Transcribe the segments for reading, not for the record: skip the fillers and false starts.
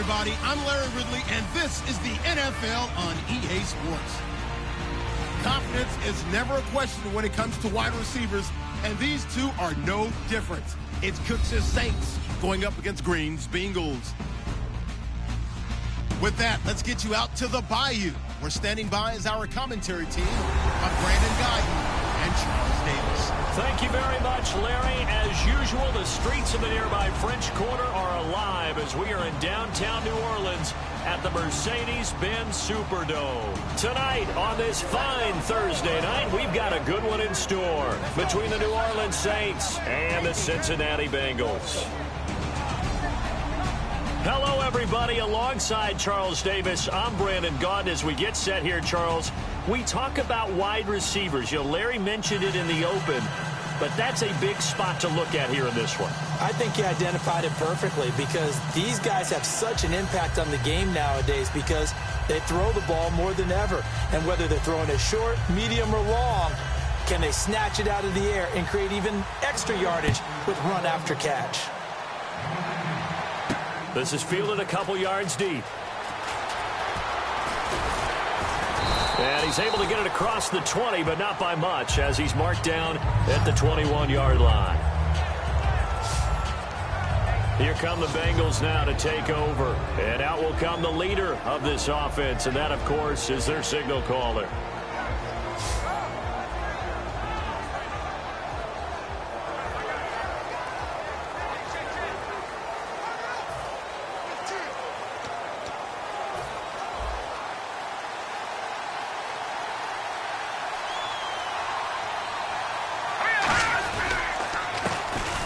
everybody. I'm Larry Ridley, and this is the NFL on EA Sports. Confidence is never a question when it comes to wide receivers, and these two are no different. It's Cooks' Saints going up against Green's Bengals. With that, let's get you out to the Bayou. We're standing by as our commentary team of Brandon Guyton and Charles Davis. Thank you very much, Larry. As usual, the streets of the nearby French Quarter are alive as we are in downtown New Orleans at the Mercedes-Benz Superdome. Tonight, on this fine Thursday night, we've got a good one in store between the New Orleans Saints and the Cincinnati Bengals. Hello, everybody. Alongside Charles Davis, I'm Brandon Gaunt. As we get set here, Charles, we talk about wide receivers. You know, Larry mentioned it in the open, but that's a big spot to look at here in this one. I think he identified it perfectly because these guys have such an impact on the game nowadays because they throw the ball more than ever. And whether they're throwing it short, medium, or long, can they snatch it out of the air and create even extra yardage with run after catch? This is fielded a couple yards deep. And he's able to get it across the 20, but not by much, as he's marked down at the 21-yard line. Here come the Bengals now to take over. And out will come the leader of this offense, and that, of course, is their signal caller.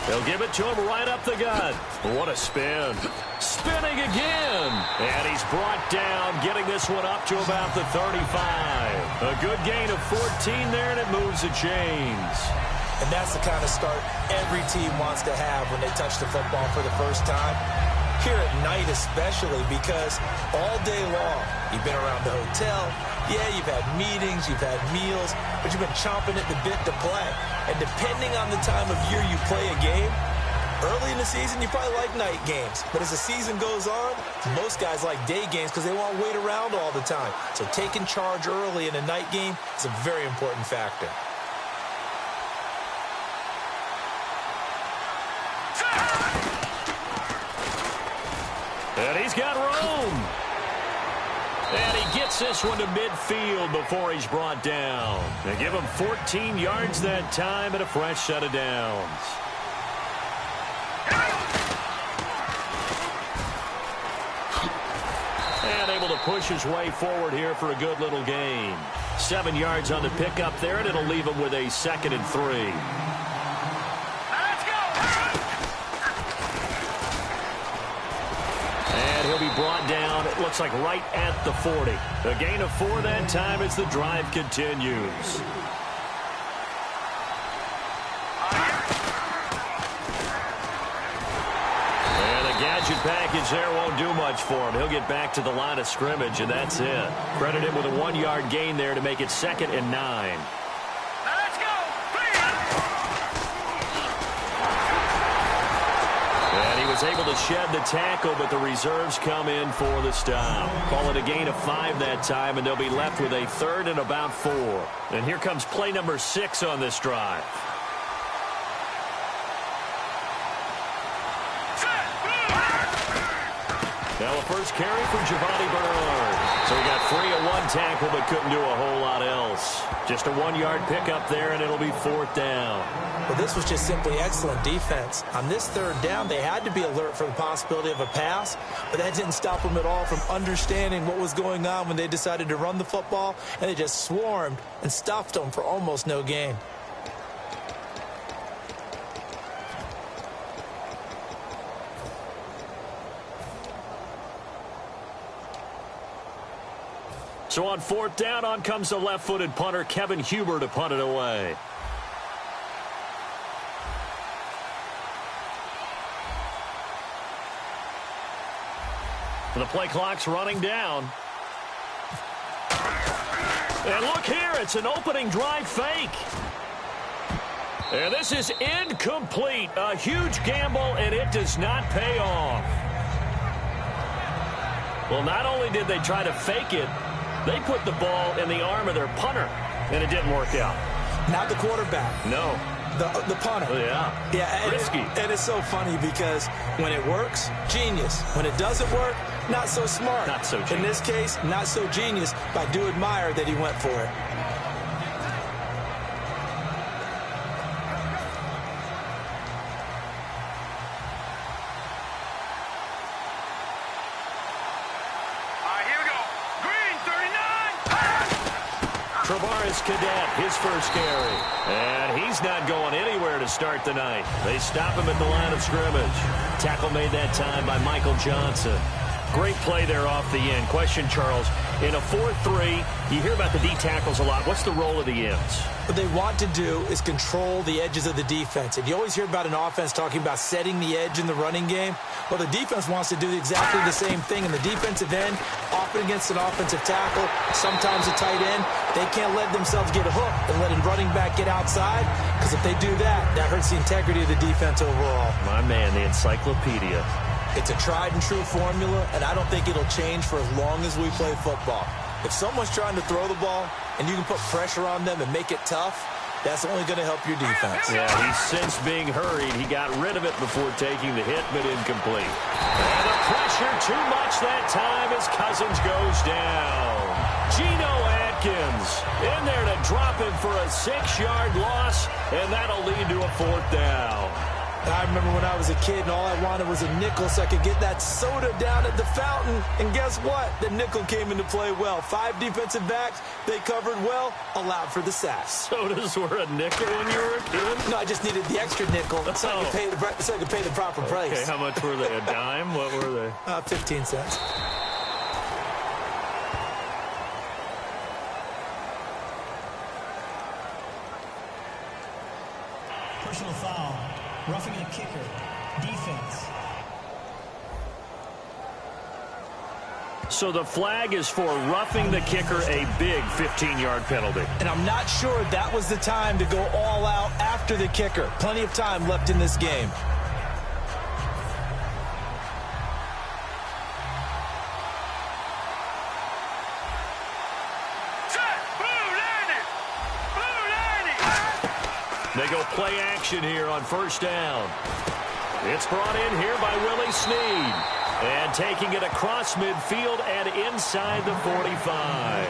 They'll give it to him right up the gut. What a spin. Spinning again. And he's brought down, getting this one up to about the 35. A good gain of 14 there, and it moves the chains. And that's the kind of start every team wants to have when they touch the football for the first time. Here at night especially, because all day long you've been around the hotel. Yeah, you've had meetings, you've had meals, but you've been chomping at the bit to play. And depending on the time of year you play a game, early in the season you probably like night games. But as the season goes on, most guys like day games because they won't wait around all the time. So taking charge early in a night game is a very important factor. And he's got room. And he gets this one to midfield before he's brought down. They give him 14 yards that time and a fresh set of downs. And able to push his way forward here for a good little gain. 7 yards on the pickup there, and it'll leave him with a 2nd and 3. He'll be brought down, it looks like right at the 40. A gain of 4 that time as the drive continues. And the gadget package there won't do much for him. He'll get back to the line of scrimmage, and that's it. Credit him with a 1-yard gain there to make it 2nd and 9. Able to shed the tackle, but the reserves come in for the stop. Call it a gain of 5 that time, and they'll be left with a 3rd and about 4. And here comes play number 6 on this drive. Now a first carry for Giovanni Bernard. So he got free of 1 tackle, but couldn't do a whole lot else. Just a 1-yard pickup there, and it'll be 4th down. Well, this was just simply excellent defense. On this 3rd down, they had to be alert for the possibility of a pass, but that didn't stop them at all from understanding what was going on when they decided to run the football, and they just swarmed and stuffed them for almost no gain. So on 4th down, on comes the left-footed punter, Kevin Huber, to punt it away. The play clock's running down. And look here, it's an opening drive fake. And this is incomplete. A huge gamble, and it does not pay off. Well, not only did they try to fake it, they put the ball in the arm of their punter, and it didn't work out. Not the quarterback. No. The punter. Yeah. Risky. And it's so funny because when it works, genius. When it doesn't work, not so smart. Not so genius. In this case, not so genius, but I do admire that he went for it. Cadet, his first carry. And he's not going anywhere to start the night. They stop him at the line of scrimmage. Tackle made that time by Michael Johnson. Great play there off the end. Question, Charles, in a 4-3, you hear about the D tackles a lot. What's the role of the ends? What they want to do is control the edges of the defense. And you always hear about an offense talking about setting the edge in the running game. Well, the defense wants to do exactly the same thing. In the defensive end, often against an offensive tackle, sometimes a tight end, they can't let themselves get hooked and let a running back get outside, because if they do that, that hurts the integrity of the defense overall. My man, the encyclopedia. It's a tried and true formula, and I don't think it'll change for as long as we play football. If someone's trying to throw the ball and you can put pressure on them and make it tough, that's only going to help your defense. Yeah, he's since being hurried. He got rid of it before taking the hit, but incomplete. And the pressure too much that time as Cousins goes down. Geno Atkins in there to drop him for a 6-yard loss, and that'll lead to a 4th down. I remember when I was a kid and all I wanted was a nickel so I could get that soda down at the fountain. And guess what? The nickel came into play well. 5 defensive backs, they covered well, allowed for the sack. Sodas were a nickel when you were a kid? No, I just needed the extra nickel so I could pay the proper price. Okay, how much were they? A dime? What were they? 15 cents. Personal foul. Roughing the kicker. Defense. So the flag is for roughing the kicker, a big 15-yard penalty. And I'm not sure that was the time to go all out after the kicker. Plenty of time left in this game. They go play action here on 1st down. It's brought in here by Willie Snead. And taking it across midfield and inside the 45.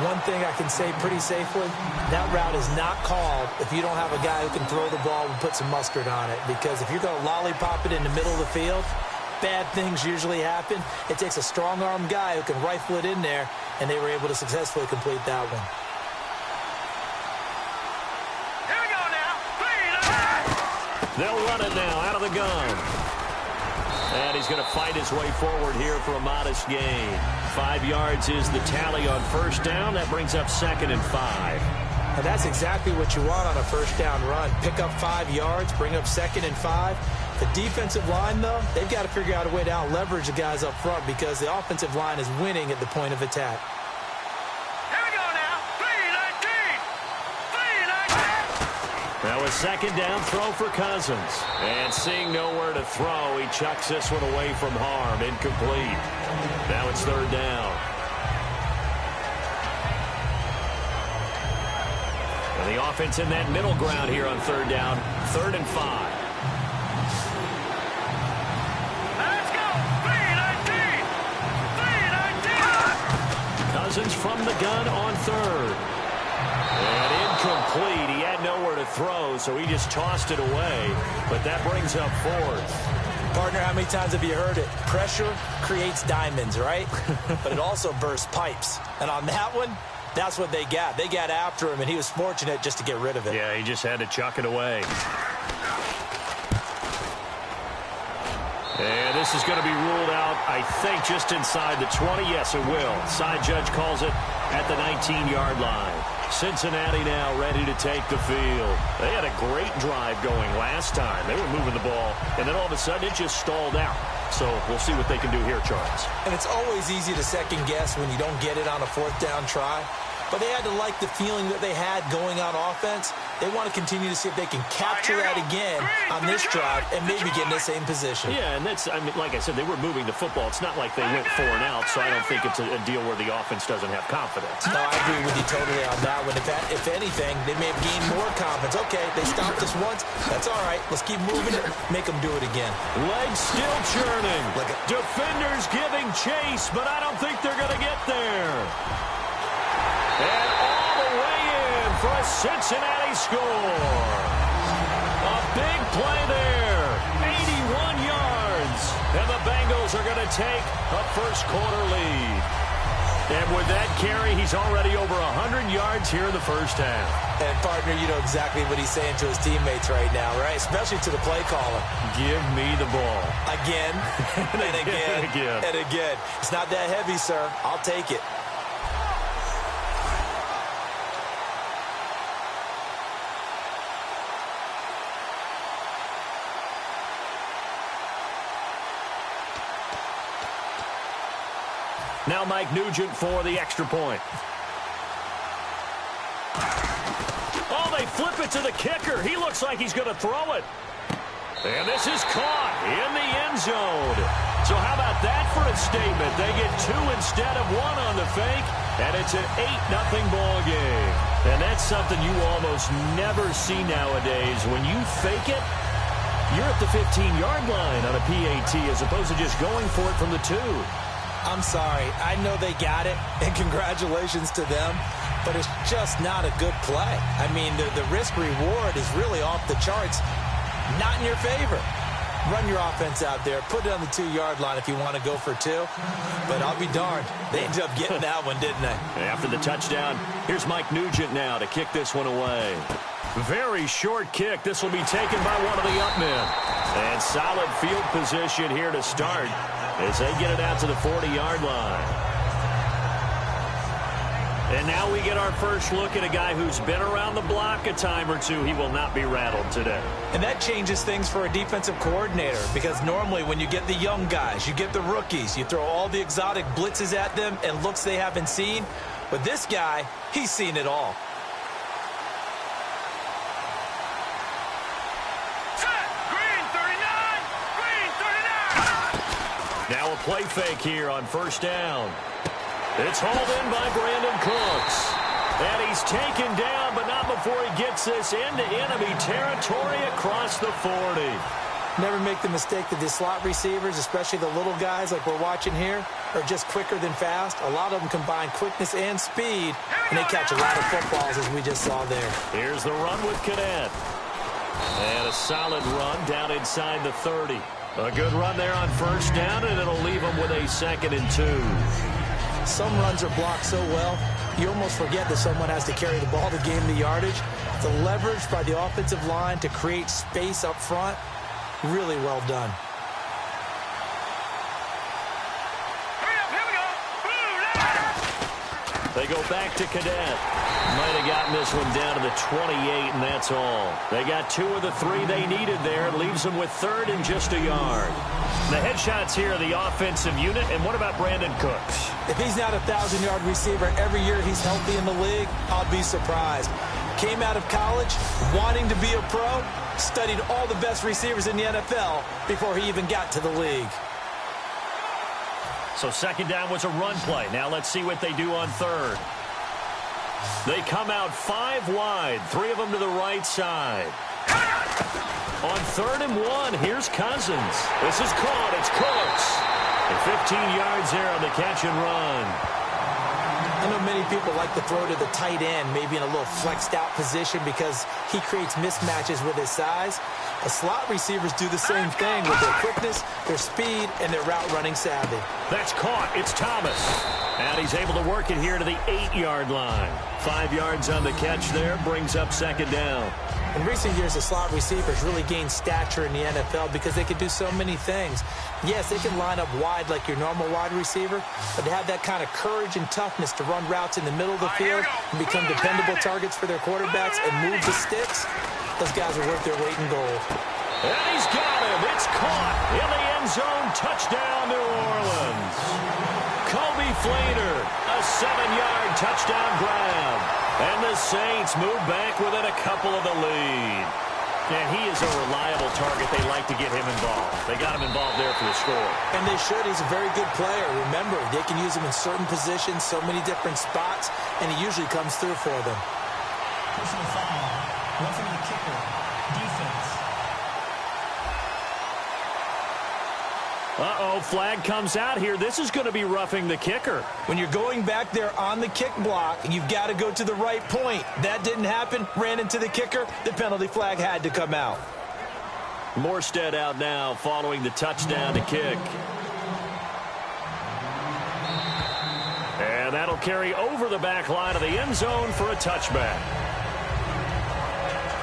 One thing I can say pretty safely, that route is not called if you don't have a guy who can throw the ball and put some mustard on it. Because if you're going to lollipop it in the middle of the field, bad things usually happen. It takes a strong-armed guy who can rifle it in there, and they were able to successfully complete that one. They'll run it now out of the gun. And he's going to fight his way forward here for a modest gain. 5 yards is the tally on 1st down. That brings up 2nd and 5. And that's exactly what you want on a 1st down run. Pick up 5 yards, bring up 2nd and 5. The defensive line, though, they've got to figure out a way to out-leverage the guys up front because the offensive line is winning at the point of attack. Now a 2nd down throw for Cousins. And seeing nowhere to throw, he chucks this one away from harm. Incomplete. Now it's 3rd down. And the offense in that middle ground here on 3rd down. 3rd and 5. Let's go! 3-19! Cousins from the gun on 3rd. And incomplete. He had nowhere to throw, so he just tossed it away. But that brings up 4th. Partner, how many times have you heard it? Pressure creates diamonds, right? But it also bursts pipes. And on that one, that's what they got. They got after him, and he was fortunate just to get rid of it. Yeah, he just had to chuck it away. And this is going to be ruled out, I think, just inside the 20. Yes, it will. Side judge calls it at the 19-yard line. Cincinnati now ready to take the field. They had a great drive going last time. They were moving the ball, and then all of a sudden it just stalled out. So we'll see what they can do here, Charles. And it's always easy to second-guess when you don't get it on a 4th down try. But they had to like the feeling that they had going on offense, They want to continue to see if they can capture that again on this drive and maybe get in the same position. Yeah, and that's, I mean, like I said, they were moving the football. It's not like they went 4 and out, so I don't think it's a deal where the offense doesn't have confidence. No, I agree with you totally on that one. If anything, they may have gained more confidence. Okay, they stopped us once. That's all right. Let's keep moving it. Make them do it again. Legs still churning. Defenders giving chase, but I don't think they're going to get there. And all the way in for a Cincinnati score. A big play there. 81 yards. And the Bengals are going to take a first-quarter lead. And with that carry, he's already over 100 yards here in the first half. And, partner, you know exactly what he's saying to his teammates right now, right? Especially to the play caller. Give me the ball. Again, and again, and again. It's not that heavy, sir. I'll take it. Now Mike Nugent for the extra point. Oh, they flip it to the kicker. He looks like he's going to throw it. And this is caught in the end zone. So how about that for a statement? They get 2 instead of 1 on the fake, and it's an 8-0 ball game. And that's something you almost never see nowadays. When you fake it, you're at the 15-yard line on a PAT as opposed to just going for it from the 2. I'm sorry. I know they got it, and congratulations to them, but it's just not a good play. I mean, the risk-reward is really off the charts, not in your favor. Run your offense out there. Put it on the 2-yard line if you want to go for 2, but I'll be darned. They ended up getting that one, didn't they? After the touchdown, here's Mike Nugent now to kick this one away. Very short kick. This will be taken by one of the up men. And solid field position here to start as they get it out to the 40-yard line. And now we get our first look at a guy who's been around the block a time or two. He will not be rattled today. And that changes things for a defensive coordinator, because normally when you get the young guys, you get the rookies, you throw all the exotic blitzes at them and looks they haven't seen. But this guy, he's seen it all. Now a play fake here on first down. It's hauled in by Brandon Cooks. And he's taken down, but not before he gets this into enemy territory across the 40. Never make the mistake that the slot receivers, especially the little guys like we're watching here, are just quicker than fast. A lot of them combine quickness and speed, and they catch a lot of footballs, as we just saw there. Here's the run with Cadet. And a solid run down inside the 30. A good run there on first down, and it'll leave them with a 2nd and 2. Some runs are blocked so well, you almost forget that someone has to carry the ball to gain the yardage. The leverage by the offensive line to create space up front, really well done. They go back to Cadet. Might have gotten this one down to the 28, and that's all. They got 2 of the 3 they needed there. It leaves them with 3rd and just a yard. The headshots here are the offensive unit, and what about Brandon Cooks? If he's not a 1,000-yard receiver every year he's healthy in the league, I'll be surprised. Came out of college wanting to be a pro, studied all the best receivers in the NFL before he even got to the league. So 2nd down was a run play. Now let's see what they do on 3rd. They come out 5 wide, 3 of them to the right side. On 3rd and 1, here's Cousins. This is caught. It's Cooks. And 15 yards there on the catch and run. I know many people like to throw to the tight end, maybe in a little flexed out position because he creates mismatches with his size. The slot receivers do the same thing with their quickness, their speed, and their route running savvy. That's caught. It's Thomas. And he's able to work it here to the 8-yard line. 5 yards on the catch there, brings up 2nd down. In recent years, the slot receivers really gained stature in the NFL because they can do so many things. Yes, they can line up wide like your normal wide receiver, but to have that kind of courage and toughness to run routes in the middle of the field and become dependable targets for their quarterbacks and move the sticks, those guys are worth their weight in gold. And he's got him. It's caught in the end zone. Touchdown, New Orleans. Kobe Flater, a 7-yard touchdown grab. And the Saints move back within a couple of the lead. And he is a reliable target. They like to get him involved. They got him involved there for the score. And they should. He's a very good player. Remember, they can use him in certain positions, so many different spots, and he usually comes through for them. Personal foul. Roughing the kicker. Defense. Uh-oh, flag comes out here. This is going to be roughing the kicker. When you're going back there on the kick block, you've got to go to the right point. That didn't happen. Ran into the kicker. The penalty flag had to come out. Morstead out now following the touchdown to kick. And that'll carry over the back line of the end zone for a touchback.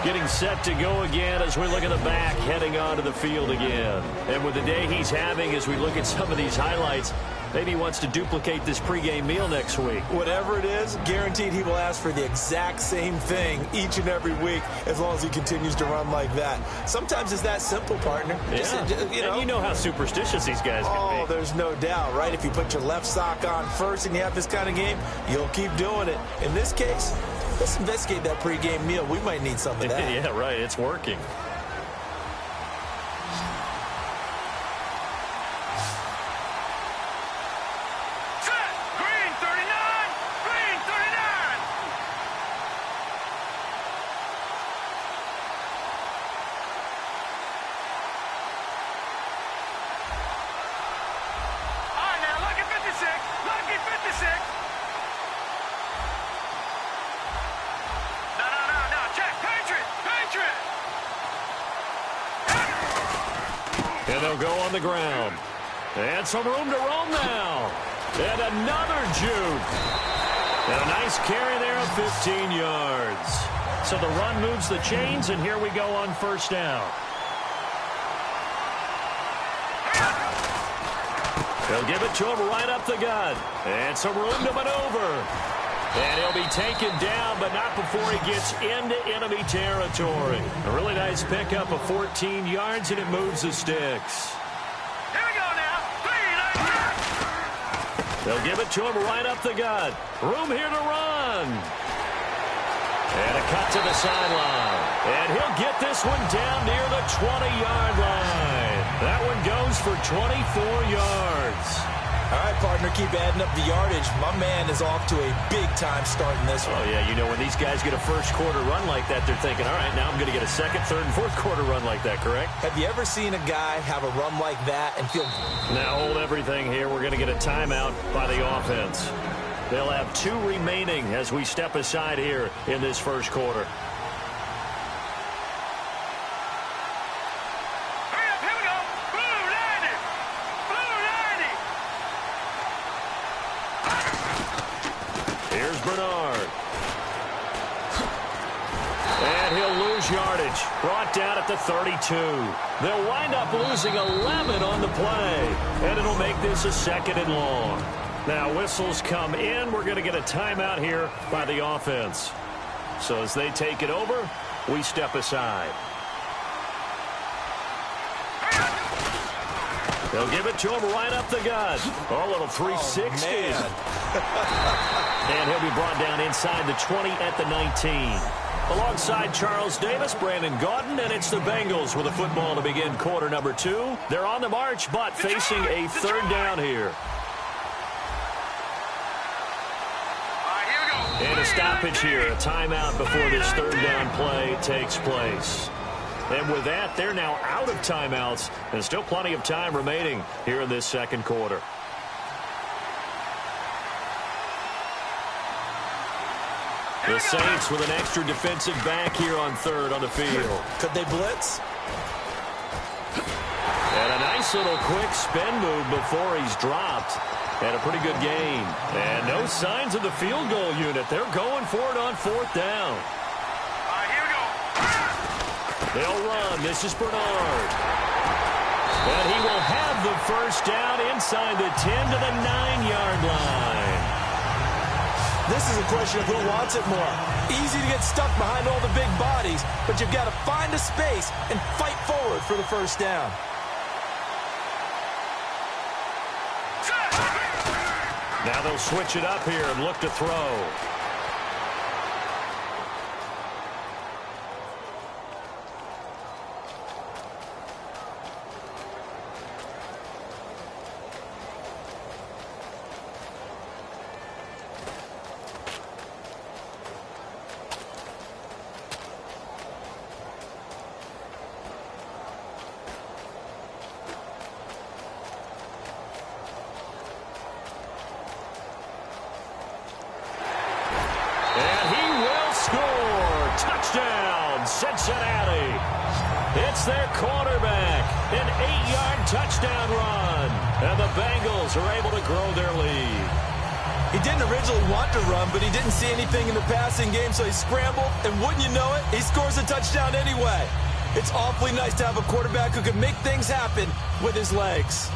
Getting set to go again as we look at the back, heading onto the field again. And with the day he's having, as we look at some of these highlights, maybe he wants to duplicate this pregame meal next week. Whatever it is, guaranteed he will ask for the exact same thing each and every week as long as he continues to run like that. Sometimes it's that simple, partner. Yeah. And you know how superstitious these guys can be. Oh, there's no doubt, right? If you put your left sock on first and you have this kind of game, you'll keep doing it. In this case, let's investigate that pregame meal. We might need some of that. Yeah, right. It's working. And they'll go on the ground. And some room to roam now. And another juke. And a nice carry there of 15 yards. So the run moves the chains, and here we go on first down. They'll give it to him right up the gut. And some room to maneuver. And he'll be taken down, but not before he gets into enemy territory. A really nice pickup of 14 yards, and it moves the sticks. Here we go now. They'll give it to him right up the gut. Room here to run. And a cut to the sideline. And he'll get this one down near the 20-yard line. That one goes for 24 yards. All right, partner, keep adding up the yardage. My man is off to a big-time start in this one. Oh, yeah, you know, when these guys get a first-quarter run like that, they're thinking, all right, now I'm going to get a second, third, and fourth-quarter run like that, correct? Have you ever seen a guy have a run like that and feel... Now hold everything here. We're going to get a timeout by the offense. They'll have 2 remaining as we step aside here in this first quarter. Yardage brought down at the 32. They'll wind up losing 11 on the play, and it'll make this a 2nd and long. Now whistles come in. We're going to get a timeout here by the offense. So as they take it over, we step aside. They'll give it to him right up the gut. Oh, a little 360. And he'll be brought down inside the 20 at the 19. Alongside Charles Davis, Brandon Gaudin, and it's the Bengals with a football to begin quarter number 2. They're on the march, but facing a 3rd down here. And a stoppage here, a timeout before this 3rd down play takes place. And with that, they're now out of timeouts, and still plenty of time remaining here in this 2nd quarter. The Saints with an extra defensive back here on 3rd on the field. Could they blitz? And a nice little quick spin move before he's dropped. And a pretty good gain. And no signs of the field goal unit. They're going for it on 4th down. Here we go. They'll run. This is Bernard. And he will have the first down inside the 10 to the 9-yard line. This is a question of who wants it more. Easy to get stuck behind all the big bodies, but you've got to find a space and fight forward for the first down. Now they'll switch it up here and look to throw. their quarterback. An 8-yard touchdown run. And the Bengals are able to grow their lead. He didn't originally want to run, but he didn't see anything in the passing game, so he scrambled, and wouldn't you know it, he scores a touchdown anyway. It's awfully nice to have a quarterback who can make things happen with his legs.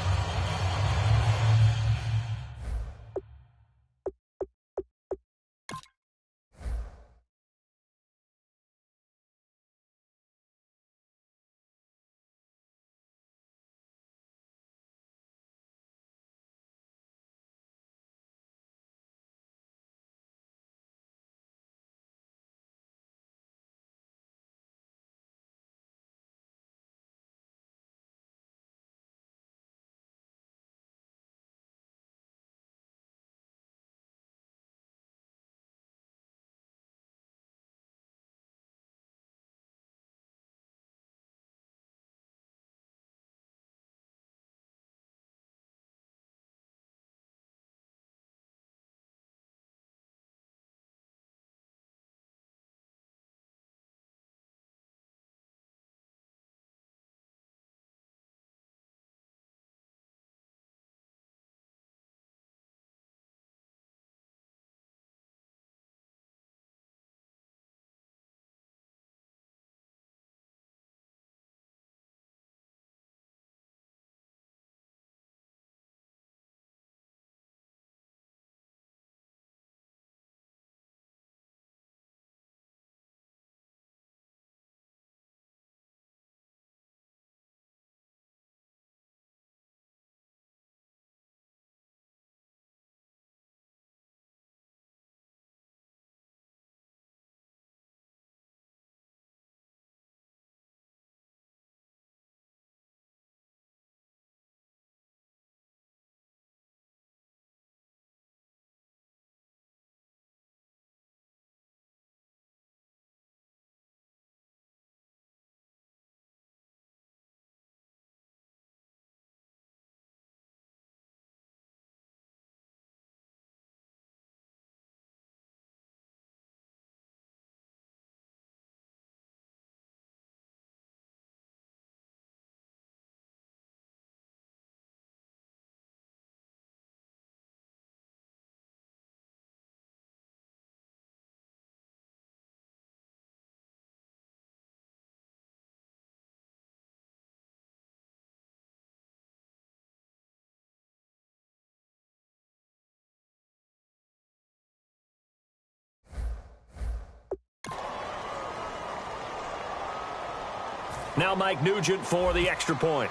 Now Mike Nugent for the extra point.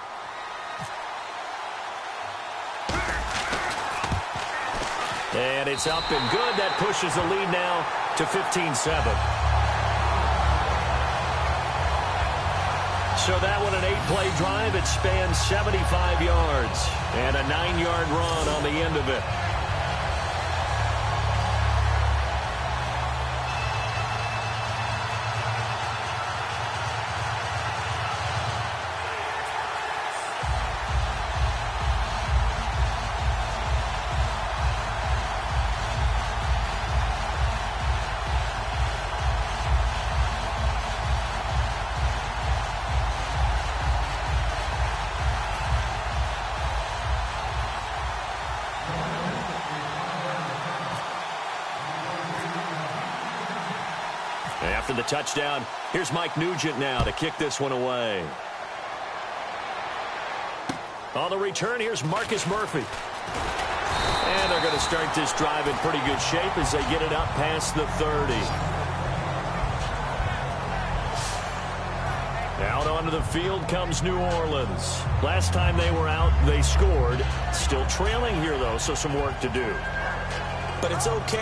And it's up and good. That pushes the lead now to 15-7. So that one, an 8-play drive. It spans 75 yards and a 9-yard run on the end of it. After the touchdown, here's Mike Nugent now to kick this one away. On the return, here's Marcus Murphy. And they're going to start this drive in pretty good shape as they get it up past the 30. Out onto the field comes New Orleans. Last time they were out, they scored. Still trailing here, though, so some work to do. But it's okay.